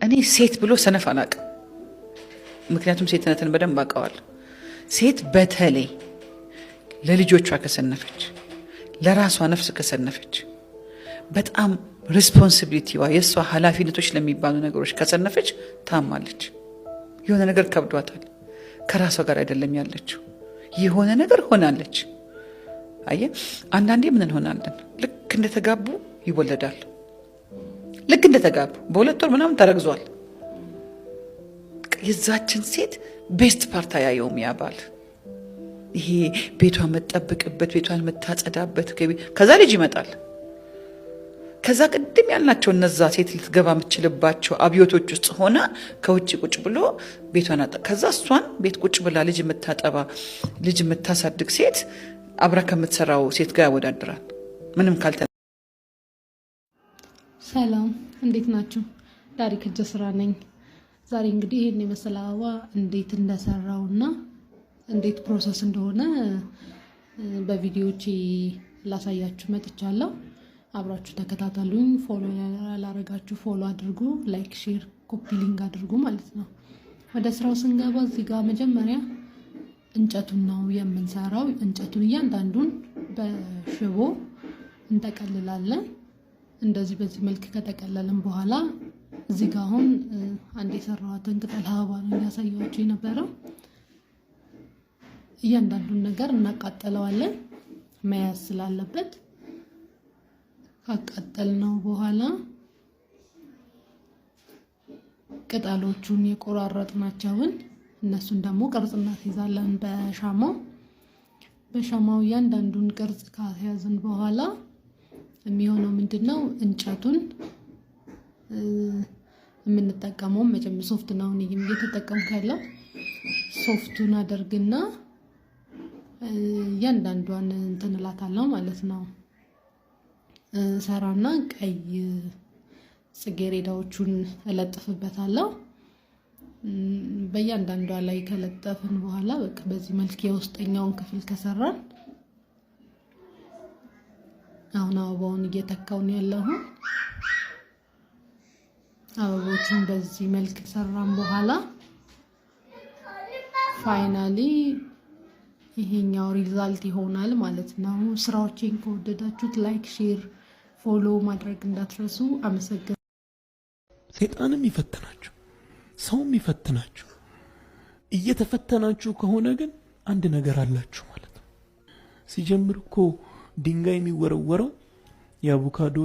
እኔ ሴት ብሎ ሰነፍ አላቅም። ምክንያቱም ሴትነትን በደንብ አውቀዋለሁ። ሴት በተለይ ለልጆቿ ከሰነፈች፣ ለራሷ ነፍስ ከሰነፈች፣ በጣም ሪስፖንሲቢሊቲዋ የእሷ ኃላፊነቶች ለሚባሉ ነገሮች ከሰነፈች ታማለች። የሆነ ነገር ከብዷታል። ከራሷ ጋር አይደለም ያለችው። የሆነ ነገር ሆናለች። አየ አንዳንዴ ምን እንሆናለን? ልክ እንደተጋቡ ይወለዳል። ልክ እንደተጋቡ በሁለት ወር ምናምን ተረግዟል። የዛችን ሴት ቤስት ፓርት አያየውም ያ ባል። ይሄ ቤቷን መጠብቅበት፣ ቤቷን መታጸዳበት፣ ከዛ ልጅ ይመጣል። ከዛ ቅድም ያልናቸው እነዛ ሴት ልትገባ የምትችልባቸው አብዮቶች ውስጥ ሆና ከውጭ ቁጭ ብሎ ቤቷን ከዛ እሷን ቤት ቁጭ ብላ ልጅ የምታጠባ ልጅ የምታሳድግ ሴት አብራ ከምትሰራው ሴት ጋር ያወዳድራል። ምንም ካልተ ሰላም እንዴት ናችሁ? ዳሪክ ጀስራ ነኝ። ዛሬ እንግዲህ ይሄን የመሰለ አበባ እንዴት እንደሰራውና እንዴት ፕሮሰስ እንደሆነ በቪዲዮዎች ላሳያችሁ መጥቻለሁ። አብራችሁ ተከታተሉኝ። ፎሎ ያላረጋችሁ ፎሎ አድርጉ፣ ላይክ፣ ሼር፣ ኮፒ ሊንክ አድርጉ ማለት ነው። ወደ ስራው ስንገባ እዚህ ጋር መጀመሪያ እንጨቱን ነው የምንሰራው። እንጨቱን እያንዳንዱን በሽቦ እንጠቀልላለን። እንደዚህ በዚህ መልክ ከተቀለልን በኋላ እዚህ ጋር አሁን አንድ የሰራኋትን ቅጠል አበባ ነው ያሳያችሁ የነበረው። እያንዳንዱን ነገር እናቃጥለዋለን መያዝ ስላለበት። ካቃጠልነው በኋላ ቅጠሎቹን የቆራረጥናቸውን እነሱን ደግሞ ቅርጽ እናስይዛለን በሻማው እያንዳንዱን ቅርጽ ካስያዝን በኋላ የሚሆነው ምንድነው? እንጨቱን የምንጠቀመው መጀመሪያ ሶፍት ነው እየተጠቀምኩ ያለው። ሶፍቱን አደርግና እያንዳንዷን እንትንላታለሁ ማለት ነው። ሰራና ቀይ ጽጌረዳዎቹን እለጥፍበታለሁ። በእያንዳንዷ ላይ ከለጠፍን በኋላ በቃ በዚህ መልክ የውስጠኛውን ክፍል ከሰራን አሁን አበባውን እየተካው ነው ያለው። አበቦቹን በዚህ መልክ ሰራን በኋላ ፋይናሊ ይሄኛው ሪዛልት ይሆናል ማለት ነው። ስራዎቼን ከወደዳችሁት ላይክ፣ ሼር፣ ፎሎ ማድረግ እንዳትረሱ። አመሰግናለሁ። ሰይጣንም ይፈተናችሁ፣ ሰውም ይፈተናችሁ። እየተፈተናችሁ ከሆነ ግን አንድ ነገር አላችሁ ማለት ነው። ሲጀምር እኮ ድንጋይ የሚወረወረው የአቮካዶ